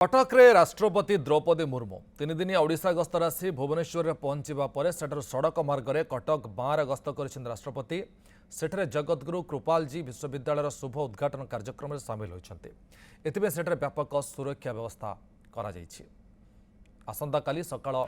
कटक रे राष्ट्रपति द्रौपदी मुर्मू 3 दिनिया ओडिशा गस्तर आसी भुवनेश्वर में पहुंचवा पर सेठार सड़क मार्ग में कटक बार गस्त कर राष्ट्रपति सेठरे जगतगुरु कृपालजी विश्वविद्यालय शुभ उद्घाटन कार्यक्रम में सामिल होती एथिबे सेठरे व्यापक सुरक्षा व्यवस्था करा जायछि। आसंता काली सकाळ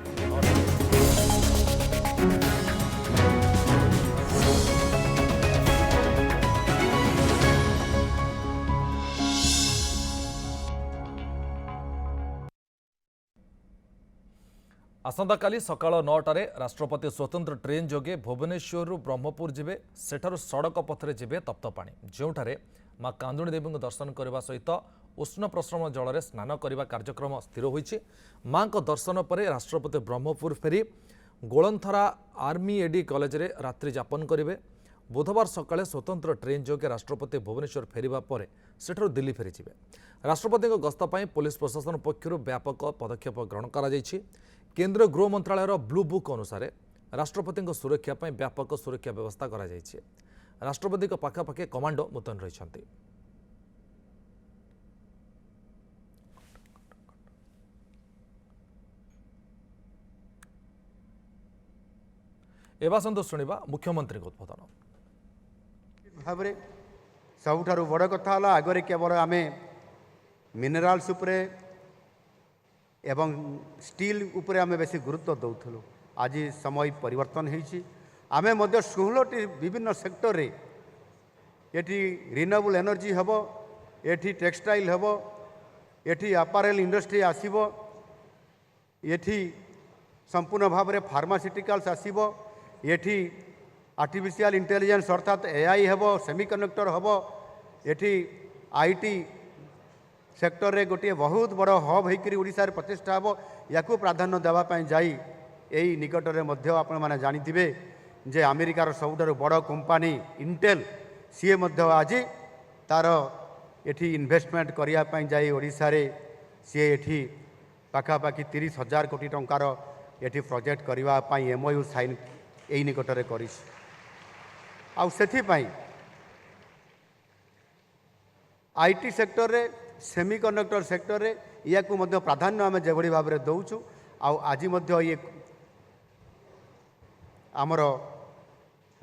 आसंता सकाळ 9टारे राष्ट्रपति स्वतंत्र ट्रेन जोगे भुवनेश्वर ब्रह्मपुर जिबे सेठारु सड़क पथरे जिबे तप्तपाणी जोठारे मां कांदुणी देवी दर्शन करने सहित उष्ण प्रश्रम जल स्नान करने कार्यक्रम स्थिर होईछि। मां को दर्शन पर राष्ट्रपति ब्रह्मपुर फेरी गोलंथरा आर्मी एडी कॉलेज रे रात्रि यापन करेंगे। बुधवार सकाळे स्वतंत्र ट्रेन जोगे राष्ट्रपति भुवनेश्वर फेरिबा परे सेठारु दिल्ली फेरीजिबे। राष्ट्रपति गस्त पई पुलिस प्रशासन पक्षरु व्यापक पदक्षेप ग्रहण करा जायछि। केंद्र गृह मंत्रालय ब्लू बुक अनुसार राष्ट्रपति सुरक्षा पर व्यापक सुरक्षा व्यवस्था करा जायछि। राष्ट्रपति पाखापाखि कमांडो मुतयन रहिछन्ति। एबासंतु सुनिबा मुख्यमंत्री उद्बोधन भाव सबुठारु बड़ कथा है आगे केवल आम मिनेराल्स उपरे एवं स्टील उपरे आम बेसी गुरुत्व दौलु। आज समय परिवर्तन होती आम 16टी विभिन्न सेक्टर रे एटी रिन्यूएबल एनर्जी हम एटी टेक्सटाइल हम एटी अपारेल इंडस्ट्री आसीबो एटी संपूर्ण भाव में फार्मास्यूटिकल्स आसीबो एटी आर्टिफिशियल इंटेलिजेंस अर्थात एआई हम सेमीकंडक्टर हम एटी आईटी सेक्टर रे गोटे बहुत बड़ हब होकर ओडिशा रे प्रतिष्ठा हम या प्राधान्य देवाई जाई यही निकट में आपण मैंने जानिथिबे जे अमेरिकार सबुठारु बड़ कंपनी इंटेल सी आज तार एठी इन्वेस्टमेंट करने जाई ओडिशा रे सी एठी पाखापाखि 30,000 कोटी टंकार एठी प्रोजेक्ट करने एमओयू साइन यही निकट में कर आईटी सेक्टर रे सेमीकंडक्टर सेक्टर रे या प्राधान्य आम जो भाव में दौचु आज ये आमर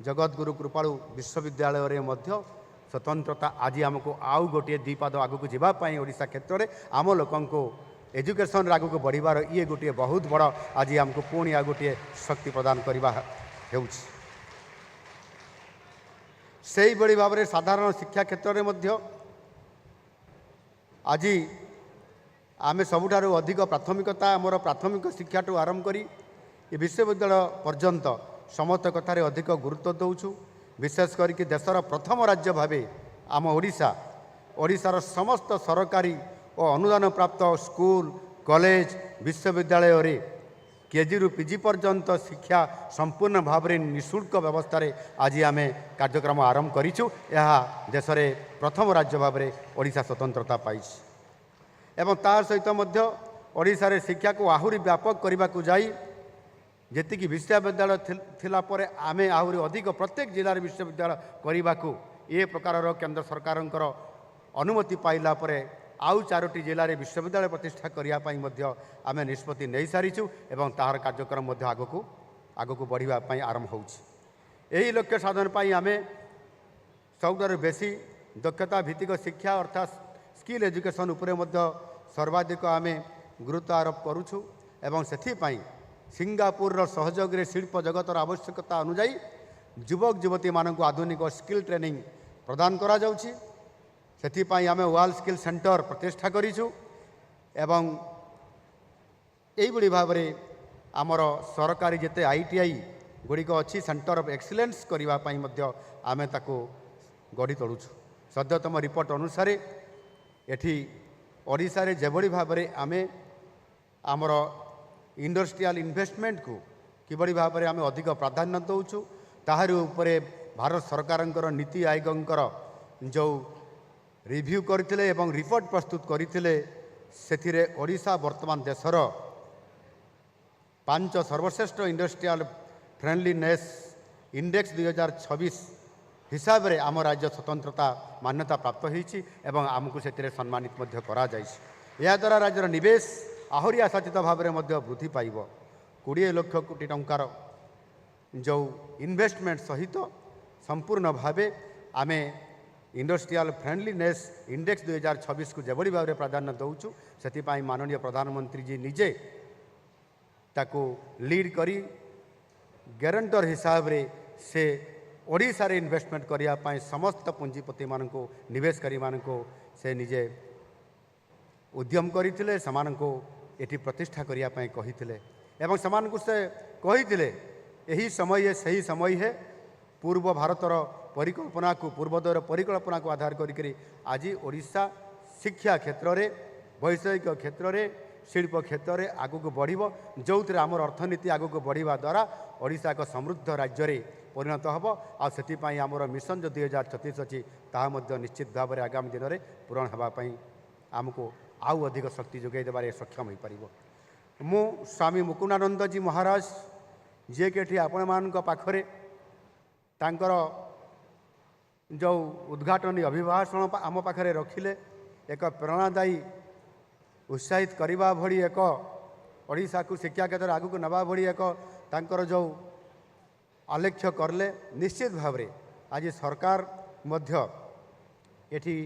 जगतगुरु कृपालु विश्वविद्यालय रे स्वतंत्रता आज आमको आउ गोटे दीपाद आगक जावाई ओडिशा क्षेत्र में आम लोक एजुकेशन आगक बढ़िबार ये गोटे बहुत बड़ आज आमको पुणी आ गोटे शक्ति प्रदान करवा से बड़ी भाव में साधारण शिक्षा क्षेत्र में आज आम सबुठारु अधिक प्राथमिकता आमर प्राथमिक शिक्षा आरंभ करी ये विश्वविद्यालय पर्यंत समस्त कथार अधिक गुरुत्व दौचु। विशेष करके देशर प्रथम राज्य भावे आम ओडिशार समस्त सरकारी और अनुदान प्राप्त स्कूल कॉलेज विश्वविद्यालय रे केजी रु पीजी पर्यंत शिक्षा संपूर्ण भाव में निःशुल्क व्यवस्था आज आम कार्यक्रम आरंभ करिछु। यह देश में प्रथम राज्य भाव में ओडिशा स्वतंत्रता पाई एवं तार सहित ओडिशा रे शिक्षा को आहुरी व्यापक करने को जाई जी विश्वविद्यालय थिला परे आमे आहुरी अधिक प्रत्येक जिले में विश्वविद्यालय करने को ये प्रकार केंद्र सरकार अनुमति पाइला परे आउ 4टी जिले में विश्वविद्यालय प्रतिष्ठा करने आम निष्पत्ति नहीं सारीचु एवं तार कार्यक्रम आगक बढ़ापी आरंभ होही लक्ष्य साधन पर आम सबुठारु बेसी दक्षता भित्तिक शिक्षा अर्थात स्किल एजुकेशन उपरे सर्वाधिक आम गुरुत्व आरोप करुछु एवं से सिंगापुर सहयोग रे शिल्प जगतर आवश्यकता अनुजाई युवक युवती मानक आधुनिक स्किल ट्रेनिंग प्रदान करा जाउछि। सेथिपाई आम वर्ल्ड स्किल सेंटर प्रतिष्ठा करिछु एवं यही भाव में आमर सरकारी जिते आईटीआई गुड़िक अच्छी सेंटर ऑफ एक्सीलेंस करने आम ताको गढ़ी तोलुछु। सद्यतम रिपोर्ट अनुसार एठी ओडिशा रे जेभली भाव में आम आमर इंडस्ट्रियल इन्वेस्टमेंट को किभली भाव में आम अधिक प्राधान्य दौचु ताहार उपरे भारत सरकार नीति आयोगंकर जो रिव्यू करथिले एवं रिपोर्ट प्रस्तुत करथिले सेथिरे ओडिशा वर्तमान देशर 5 सर्वश्रेष्ठ इंडस्ट्रियल फ्रेंडलीनेस इंडेक्स 2026 हिसाब रे आम राज्य स्वतंत्रता मान्यता प्राप्त होईछि एवं आमको सेतिरे सम्मानित मध्य करा जाइछि। ଏହାଦ୍ୱାରା ରାଜ୍ୟର ନିବେଶ ଆହୁରି ଆଶାତୀତ ଭାବରେ ମଧ୍ୟ ବୃଦ୍ଧି ପାଇବ। 20 ଲକ୍ଷ କୋଟି ଟଙ୍କାର ଯେଉଁ ଇନଭେଷ୍ଟମେଣ୍ଟ ସହିତ ସମ୍ପୂର୍ଣ୍ଣ ଭାବେ ଆମେ ଇଣ୍ଡଷ୍ଟ୍ରିଆଲ ଫ୍ରେଣ୍ଡଲିନେସ୍ ଇଣ୍ଡେକ୍ସ 2026କୁ ଯେଭଳି ଭାବରେ ପ୍ରାଧାନ୍ୟ ଦେଉଛୁ, ସେଥିପାଇଁ ମାନନୀୟ ପ୍ରଧାନମନ୍ତ୍ରୀଜୀ ନିଜେ ତାକୁ ଲିଡ୍ କରି ଗ୍ୟାରେଣ୍ଟର ହିସାବରେ ସେ ଓଡ଼ିଶାରେ ଇନଭେଷ୍ଟମେଣ୍ଟ କରିବା ପାଇଁ ସମସ୍ତ ପୁଞ୍ଜିପତିମାନଙ୍କୁ ନିବେଶକାରୀମାନଙ୍କୁ ସେ ନିଜେ ଉଦ୍ୟମ କରିଥିଲେ, ସେମାନଙ୍କୁ ଏଠି ପ୍ରତିଷ୍ଠା କରିବା ପାଇଁ କହିଥିଲେ ଏବଂ ସେମାନଙ୍କୁ ସେ କହିଥିଲେ ଏହି ସମୟ ସେହି ସମୟ ହେ ପୂର୍ବ ଭାରତର ପରିକଳ୍ପନାକୁ ପୂର୍ବୋଦୟର ପରିକଳ୍ପନାକୁ ଆଧାର କରିକରି ଆଜି ଓଡ଼ିଶା ଶିକ୍ଷା କ୍ଷେତ୍ରରେ ବୈଷୟିକ କ୍ଷେତ୍ରରେ ଶିଳ୍ପ କ୍ଷେତ୍ରରେ ଆଗକୁ ବଢ଼ିବ, ଯେଉଁଥିରେ ଆମର ଅର୍ଥନୀତି ଆଗକୁ ବଢ଼ିବା ଦ୍ୱାରା ଓଡ଼ିଶା ଏକ ସମୃଦ୍ଧ ରାଜ୍ୟରେ ପରିଣତ ହେବ। ଆଉ ସେଥିପାଇଁ ଆମର ମିଶନ ଯେଉଁ 2036 ଅଛି ତାହା ମଧ୍ୟ ନିଶ୍ଚିତ ଭାବରେ ଆଗାମୀ ଦିନରେ ପୂରଣ ହେବା ପାଇଁ ଆମକୁ ଆଉ ଅଧିକ ଶକ୍ତି ଯୋଗାଇ ଦେବାରେ ସକ୍ଷମ ହୋଇପାରିବ। ମୁଁ ସ୍ୱାମୀ ମୁକୁନ୍ଦାନନ୍ଦଜୀ ମହାରାଜ ଯିଏକି ଏଠି ଆପଣମାନଙ୍କ ପାଖରେ ତାଙ୍କର ଯେଉଁ ଉଦ୍ଘାଟନୀ ଅଭିଭାଷଣ ଆମ ପାଖରେ ରଖିଲେ, ଏକ ପ୍ରେରଣାଦାୟୀ ଉତ୍ସାହିତ କରିବା ଭଳି ଏକ ଓଡ଼ିଶାକୁ ଶିକ୍ଷା କ୍ଷେତ୍ରରେ ଆଗକୁ ନେବା ଭଳି ଏକ ତାଙ୍କର ଯେଉଁ ଆଲେଖ୍ୟ କଲେ, ନିଶ୍ଚିତ ଭାବରେ ଆଜି ସରକାର ମଧ୍ୟ ଏଠି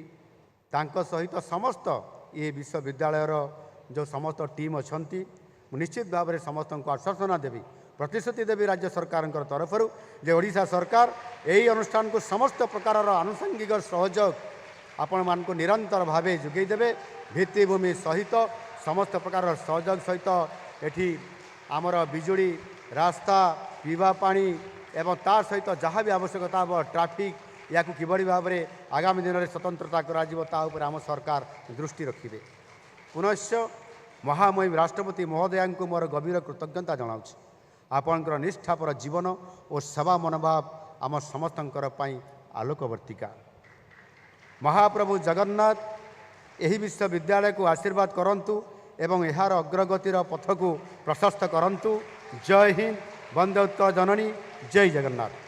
ତାଙ୍କ ସହିତ ସମସ୍ତ ଏ ବିଶ୍ୱବିଦ୍ୟାଳୟର ଯେଉଁ ସମସ୍ତ ଟିମ୍ ଅଛନ୍ତି, ମୁଁ ନିଶ୍ଚିତ ଭାବରେ ସମସ୍ତଙ୍କୁ ଆଶ୍ୱାସନା ଦେବି, ପ୍ରତିଶ୍ରୁତି ଦେବି ରାଜ୍ୟ ସରକାରଙ୍କ ତରଫରୁ ଯେ ଓଡ଼ିଶା ସରକାର ଏହି ଅନୁଷ୍ଠାନକୁ ସମସ୍ତ ପ୍ରକାରର ଆନୁଷଙ୍ଗିକ ସହଯୋଗ ଆପଣମାନଙ୍କୁ ନିରନ୍ତର ଭାବେ ଯୋଗାଇ ଦେବେ। ଭିତ୍ତିଭୂମି ସହିତ ସମସ୍ତ ପ୍ରକାରର ସହଯୋଗ ସହିତ ଏଠି ଆମର ବିଜୁଳି, ରାସ୍ତା, ପିଇବା ପାଣି ଏବଂ ତା ସହିତ ଯାହା ବି ଆବଶ୍ୟକତା ହେବ ଟ୍ରାଫିକ୍, ଏହାକୁ କିଭଳି ଭାବରେ ଆଗାମୀ ଦିନରେ ସ୍ୱତନ୍ତ୍ରତା କରାଯିବ ତା ଉପରେ ଆମ ସରକାର ଦୃଷ୍ଟି ରଖିବେ। ପୁନଶ୍ଚ ମହାମହିମ ରାଷ୍ଟ୍ରପତି ମହୋଦୟାଙ୍କୁ ମୋର ଗଭୀର କୃତଜ୍ଞତା ଜଣାଉଛି। ଆପଣଙ୍କର ନିଷ୍ଠାପର ଜୀବନ ଓ ସେବା ମନୋଭାବ ଆମ ସମସ୍ତଙ୍କର ପାଇଁ ଆଲୋକବର୍ତ୍ତିକା। ମହାପ୍ରଭୁ ଜଗନ୍ନାଥ ଏହି ବିଶ୍ୱବିଦ୍ୟାଳୟକୁ ଆଶୀର୍ବାଦ କରନ୍ତୁ ଏବଂ ଏହାର ଅଗ୍ରଗତିର ପଥକୁ ପ୍ରଶସ୍ତ କରନ୍ତୁ। ଜୟ ହିନ୍ଦ, ବନ୍ଦେ ଉତ୍କଳ ଜନନୀ, ଜୟ ଜଗନ୍ନାଥ।